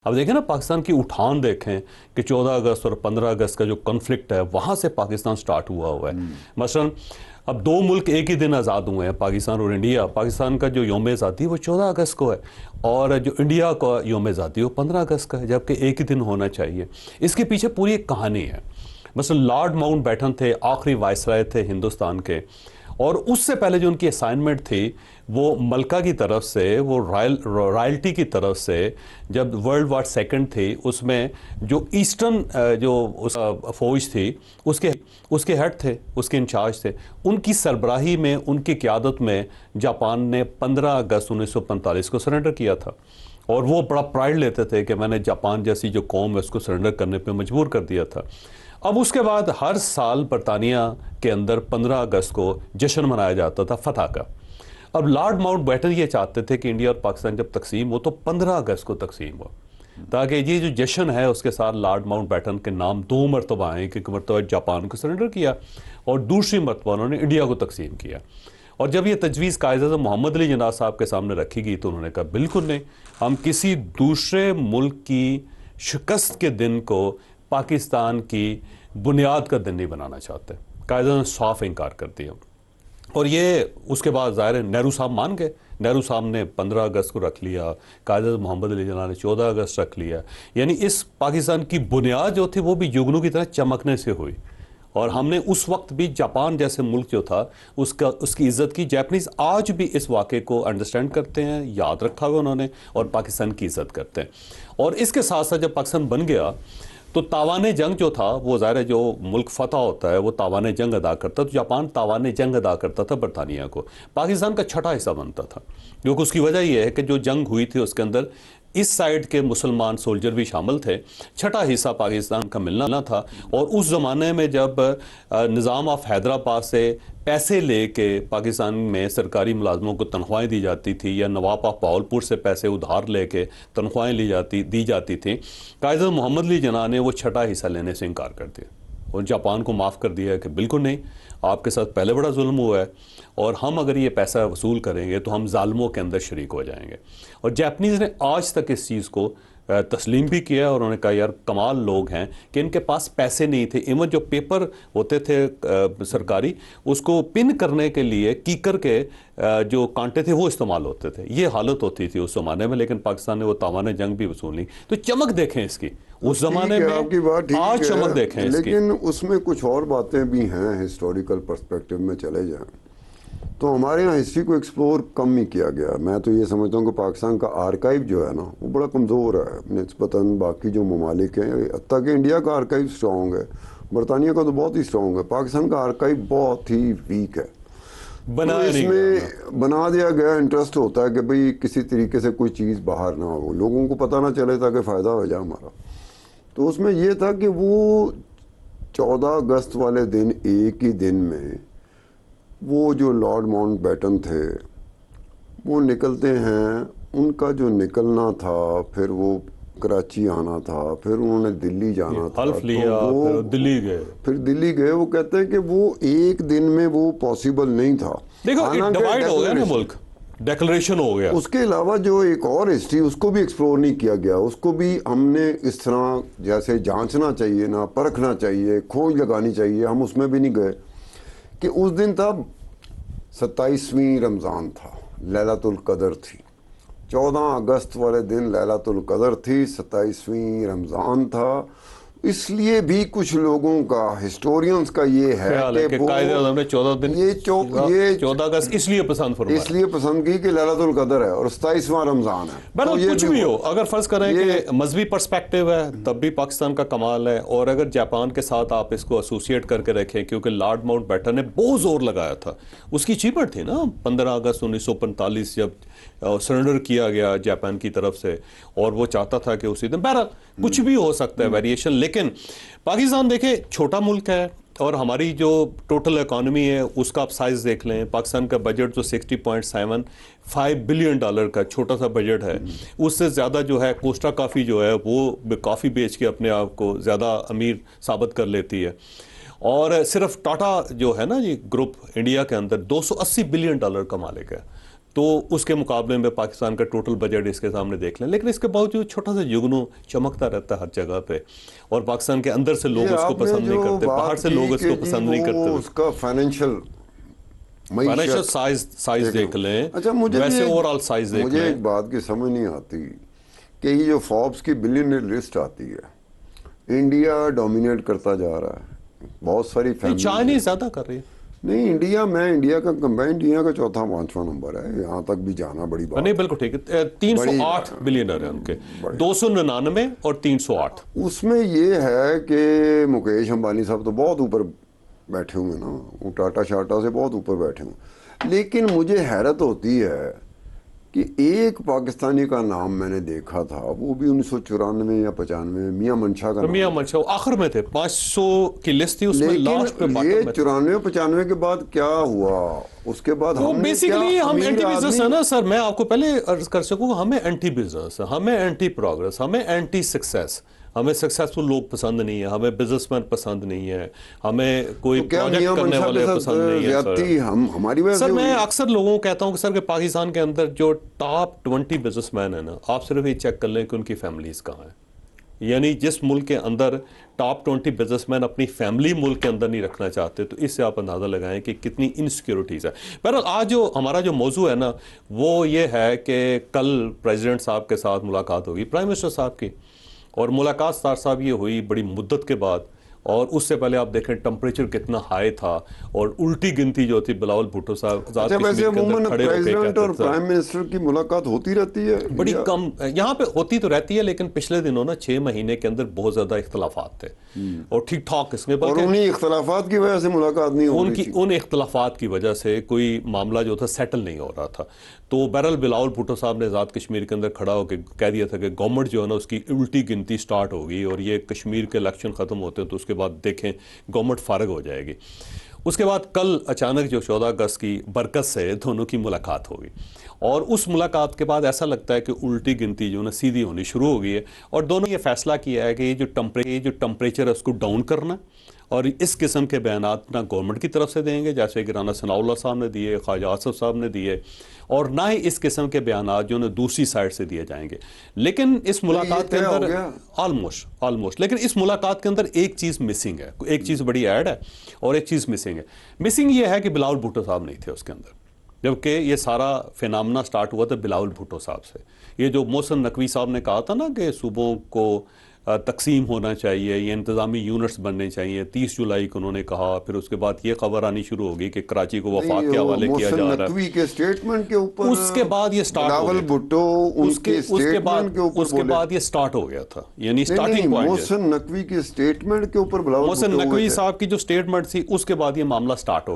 اب دیکھیں نا پاکستان کی اٹھان دیکھیں کہ 14 اگست اور 15 اگست کا جو کنفلکٹ ہے وہاں سے پاکستان سٹارٹ ہوا ہے. مثلا اب دو ملک ایک ہی دن آزاد ہوئے ہیں، پاکستان اور انڈیا. پاکستان کا جو یوم آزادی وہ 14 اگست کو ہے اور جو انڈیا کا یوم آزادی وہ 15 اگست کا ہے، جبکہ ایک ہی دن ہونا چاہیے. اس کے پیچھے پوری ایک کہانی ہے. مثلا لارڈ ماؤنٹ بیٹن تھے، آخری وائسرائے تھے ہندوستان کے، اور اس سے پہلے جو ان کی اسائنمنٹ تھی وہ ملکہ کی طرف سے، وہ رائلٹی کی طرف سے، جب ورلڈ وار سیکنڈ تھی اس میں جو ایسٹرن جو فوج تھی اس کے ہیڈ تھے، اس کے انچارج تھے. ان کی سربراہی میں، ان کی قیادت میں جاپان نے 15 اگست 1945 کو سرنڈر کیا تھا، اور وہ بڑا پرائڈ لیتے تھے کہ میں نے جاپان جیسی جو قوم ہے اس کو سرنڈر کرنے پہ مجبور کر دیا تھا. اب اس کے بعد ہر سال برطانیہ کے اندر 15 اگست کو جشن منایا جاتا تھا فتح کا. اب لارڈ ماؤنٹ بیٹن یہ چاہتے تھے کہ انڈیا اور پاکستان جب تقسیم ہو تو 15 اگست کو تقسیم ہو، تاکہ یہ جو جشن ہے اس کے ساتھ لارڈ ماؤنٹ بیٹن کے نام 2 مرتبہ آئیں، کہ ایک مرتبہ جاپان کو سرنڈر کیا اور دوسری مرتبہ انہوں نے انڈیا کو تقسیم کیا. اور جب یہ تجویز قائد اعظم محمد علی جناح صاحب کے سامنے رکھی گئی تو انہوں نے کہا بالکل نہیں، ہم کسی دوسرے ملک کی شکست کے دن کو پاکستان کی بنیاد کا دن نہیں بنانا چاہتے. قائد اعظم نے صاف انکار کر دیا. اور یہ اس کے بعد ظاہر ہے نہرو صاحب مان گئے. نہرو صاحب نے 15 اگست کو رکھ لیا، قائد اعظم محمد علی جناح نے 14 اگست رکھ لیا. یعنی اس پاکستان کی بنیاد جو تھی وہ بھی جگنو کی طرح چمکنے سے ہوئی. اور ہم نے اس وقت بھی جاپان جیسے ملک جو تھا اس کی عزت کی. جیپنیز آج بھی اس واقعے کو انڈرسٹینڈ کرتے ہیں، یاد رکھا ہوا انہوں نے، اور پاکستان کی عزت کرتے ہیں. اور اس کے ساتھ ساتھ جب پاکستان بن گیا تو تاوان جنگ جو تھا، وہ ظاہر ہے جو ملک فتح ہوتا ہے وہ تاوان جنگ ادا کرتا، تو جاپان تاوان جنگ ادا کرتا تھا برطانیہ کو. پاکستان کا چھٹا حصہ بنتا تھا، کیونکہ اس کی وجہ یہ ہے کہ جو جنگ ہوئی تھی اس کے اندر اس سائیڈ کے مسلمان سولجر بھی شامل تھے. چھٹا حصہ پاکستان کا ملنا تھا. اور اس زمانے میں جب نظام آف حیدرآباد سے پیسے لے کے پاکستان میں سرکاری ملازموں کو تنخواہیں دی جاتی تھی، یا نواب آف بہاولپور سے پیسے ادھار لے کے تنخواہیں دی جاتی تھیں، قائد اعظم محمد علی جناح نے وہ چھٹا حصہ لینے سے انکار کر دیا اور جاپان کو معاف کر دیا کہ بالکل نہیں، آپ کے ساتھ پہلے بڑا ظلم ہوا ہے، اور ہم اگر یہ پیسہ وصول کریں گے تو ہم ظالموں کے اندر شریک ہو جائیں گے. اور جاپنیز نے آج تک اس چیز کو تسلیم بھی کیا، اور انہوں نے کہا یار کمال لوگ ہیں کہ ان کے پاس پیسے نہیں تھے. ایون جو پیپر ہوتے تھے سرکاری، اس کو پن کرنے کے لیے کیکر کے جو کانٹے تھے وہ استعمال ہوتے تھے. یہ حالت ہوتی تھی اس زمانے میں، لیکن پاکستان نے وہ تاوان جنگ بھی وصول نہیں. تو چمک دیکھیں اس کی، اس زمانے میں آج چمک دیکھیں اس کی. لیکن اس میں کچھ اور باتیں بھی ہیں. ہسٹوریکل پرسپیکٹو میں چلے جائیں تو ہمارے ہاں ہسٹری کو ایکسپلور کم ہی کیا گیا. میں تو یہ سمجھتا ہوں کہ پاکستان کا آرکائیو جو ہے نا وہ بڑا کمزور ہے نسبتاً باقی جو ممالک ہیں. حتیٰ کہ انڈیا کا آرکائیو اسٹرانگ ہے، برطانیہ کا تو بہت ہی اسٹرانگ ہے. پاکستان کا آرکائیو بہت ہی ویک ہے. اس میں بنا دیا گیا، انٹرسٹ ہوتا ہے کہ بھئی کسی طریقے سے کوئی چیز باہر نہ ہو، لوگوں کو پتہ نہ چلے تاکہ فائدہ ہو جائے ہمارا. تو اس میں یہ تھا کہ وہ 14 اگست والے دن ایک ہی دن میں وہ جو لارڈ ماؤنٹ بیٹن تھے وہ نکلتے ہیں. ان کا جو نکلنا تھا، پھر وہ کراچی آنا تھا، پھر انہوں نے دلی جانا تھا، حلف لیا، پھر دلی گئے. وہ کہتے ہیں کہ وہ ایک دن میں وہ پاسبل نہیں تھا. دیکھو ڈیوائیڈ ہو گیا نا ملک، ڈیکلریشن ہو گیا. اس کے علاوہ جو ایک اور ہسٹری اس کو بھی ایکسپلور نہیں کیا گیا. اس کو بھی ہم نے اس طرح جیسے جانچنا چاہیے نا، پرکھنا چاہیے، کھوج لگانی چاہیے، ہم اس میں بھی نہیں گئے. کہ اس دن تھا 27ویں رمضان تھا، لیلۃ القدر تھی. 14 اگست والے دن لیلۃ القدر تھی، 27ویں رمضان تھا. اس لیے بھی کچھ لوگوں کا، ہسٹورینز کا یہ ہے کہ قائد اعظم نے 14 اگست اس لیے پسند فرمایا، اس لیے پسند کی کہ لیلۃ القدر ہے اور 27واں رمضان ہے. بہرحال کچھ بھی ہو، اگر فرض کریں کہ مذہبی پرسپیکٹیو ہے تب بھی پاکستان کا کمال ہے. اور اگر جاپان کے ساتھ آپ اس کو ایسوسیٹ کر کے رکھیں، کیونکہ لارڈ ماؤنٹ بیٹن نے بہت زور لگایا تھا، اس کی اچیومنٹ تھی نا 15 اگست 1945 جب سرنڈر کیا گیا جاپان کی طرف سے، اور وہ چاہتا تھا کہ اسی دن. بہرحال کچھ بھی ہو سکتا ہے ویریشن. لیکن پاکستان دیکھیں چھوٹا ملک ہے، اور ہماری جو ٹوٹل اکانومی ہے اس کا آپ سائز دیکھ لیں. پاکستان کا بجٹ جو $60.75 بلین کا چھوٹا سا بجٹ ہے، اس سے زیادہ جو ہے کوسٹا کافی جو ہے وہ کافی بیچ کے اپنے آپ کو زیادہ امیر ثابت کر لیتی ہے. اور صرف ٹاٹا جو ہے نا یہ گروپ انڈیا کے اندر $280 بلین کا مالک ہے. تو اس کے مقابلے میں پاکستان کا ٹوٹل بجٹ اس کے سامنے دیکھ لیں، لیکن اس کے باوجود چھوٹا سا جگنو چمکتا رہتا ہے ہر جگہ پہ، اور پاکستان کے اندر سے لوگ اس کو پسند نہیں کرتے، باہر سے لوگ اس کو پسند نہیں کرتے۔ اس کا فائنینشیل سائز دیکھ لیں، اچھا ویسے اوورآل سائز دیکھ لیں۔ مجھے ایک بات کی سمجھ نہیں آتی کہ یہ جو فوربس کی بلینئر لسٹ آتی ہے، انڈیا ڈومینیٹ کرتا جا رہا ہے، بہت ساری فیملی، چائنیز زیادہ کر رہی ہے۔ نہیں انڈیا کا کمبائنڈ انڈیا کا چوتھا پانچواں نمبر ہے، یہاں تک بھی جانا بڑی بات نہیں بالکل ٹھیک ہے، 308 بلینئر ہیں ان کے، 299 اور 308۔ اس میں یہ ہے کہ مکیش امبانی صاحب تو بہت اوپر بیٹھے ہوئے نا، وہ ٹاٹا شاٹا سے بہت اوپر بیٹھے ہوئے، لیکن مجھے حیرت ہوتی ہے کہ ایک پاکستانی کا نام میں نے دیکھا تھا، وہ بھی 1994 یا 95، میاں منشا کا نام، میاں منشا آخر میں تھے، 500 کی لسٹ تھی اس میں، لاسٹ پہ لیکن یہ 94-95 کے بعد کیا ہوا؟ اس کے بعد ہم بیسیکلی ہم اینٹی بزنس ہے نا سر، میں آپ کو پہلے عرض کر سکوں، ہمیں اینٹی بزنس ہے، ہمیں اینٹی پروگرس، ہمیں اینٹی سکسیس، ہمیں سکسیسفل لوگ پسند نہیں ہے، ہمیں بزنس مین پسند نہیں ہے، ہمیں کوئی پروجیکٹ کرنے والے پسند نہیں ہے ہماری وجہ سر۔ میں اکثر لوگوں کو کہتا ہوں کہ سر کہ پاکستان کے اندر جو ٹاپ 20 بزنس مین ہیں نا، آپ صرف یہ چیک کر لیں کہ ان کی فیملیز کہاں ہیں، یعنی جس ملک کے اندر ٹاپ 20 بزنس مین اپنی فیملی ملک کے اندر نہیں رکھنا چاہتے، تو اس سے آپ اندازہ لگائیں کہ کتنی انسیکیورٹیز ہے۔ بہرحال آج جو ہمارا جو موضوع ہے نا، وہ یہ ہے کہ کل پریزیڈنٹ صاحب کے ساتھ ملاقات ہوگی، پرائم منسٹر صاحب کی، اور ملاقات صاحب یہ ہوئی بڑی مدت کے بعد، اور اس سے پہلے آپ دیکھیں ٹمپریچر کتنا ہائی تھا، اور الٹی گنتی جو تھی بلاول بھٹو صاحب ذات کشمیر کے اندر کھڑے ہو کے پریزیڈنٹ اور کہتے تھے، پرائم منسٹر کی ملاقات ہوتی رہتی ہے بڑی کم یہاں پہ ہوتی تو رہتی ہے، لیکن پچھلے دنوں نا 6 مہینے کے اندر بہت زیادہ اختلافات تھے، اور ٹھیک ٹھاک اس میں، اور انہی اختلافات کی وجہ سے ملاقات نہیں ہو رہی تھی، ان اختلافات کی وجہ سے کوئی معاملہ جو تھا سیٹل نہیں ہو رہا تھا۔ تو بہرحال بلاول بھٹو صاحب نے ذات کشمیر کے اندر کھڑا ہو کے کہہ دیا تھا کہ گورنمنٹ جو ہے نا اس کی الٹی گنتی سٹارٹ ہوگی، اور یہ کشمیر کے الیکشن ختم ہوتے ہیں تو اس کے بعد دیکھیں گورنمنٹ فارغ ہو جائے گی۔ اس کے بعد کل اچانک جو 14 اگست کی برکت سے دونوں کی ملاقات ہوگی، اور اس ملاقات کے بعد ایسا لگتا ہے کہ الٹی گنتی جو ہے سیدھی ہونی شروع ہو گئی ہے، اور دونوں یہ فیصلہ کیا ہے کہ یہ جو ٹمپریچر ہے اس کو ڈاؤن کرنا، اور اس قسم کے بیانات نہ گورنمنٹ کی طرف سے دیں گے جیسے کہ رانا ثناء اللہ صاحب نے دیے، خواجہ آصف صاحب نے دیے، اور نہ ہی اس قسم کے بیانات جو دوسری سائڈ سے دیے جائیں گے۔ لیکن اس ملاقات کے اندر آلموسٹ لیکن اس ملاقات کے اندر ایک چیز مسنگ ہے، ایک چیز بڑی ایڈ ہے، اور ایک چیز مسنگ ہے۔ مسنگ یہ ہے کہ بلاول بھٹو صاحب نہیں تھے اس کے اندر، جبکہ یہ سارا فینامنا سٹارٹ ہوا تھا بلاول بھٹو صاحب سے۔ یہ جو محسن نقوی صاحب نے کہا تھا نا کہ صوبوں کو تقسیم ہونا چاہیے، یہ انتظامی یونٹس بننے چاہیے، 30 جولائی کو انہوں نے کہا، پھر اس کے بعد یہ خبر آنی شروع ہوگی کہ کراچی کو وفاق کے حوالے کیا جا رہا ہے۔ محسن نقوی کے سٹیٹمنٹ کے اوپر اس کے بعد یہ سٹارٹ ہو بلاول بھٹو ان کے سٹیٹمنٹ کے اوپر اس کے بعد یہ سٹارٹ ہو گیا تھا، یعنی سٹارٹنگ پوائنٹ محسن نقوی کے سٹیٹمنٹ کے اوپر بلاول محسن نقوی صاحب کی جو سٹیٹمنٹ تھی اس کے بعد یہ معاملہ سٹارٹ ہو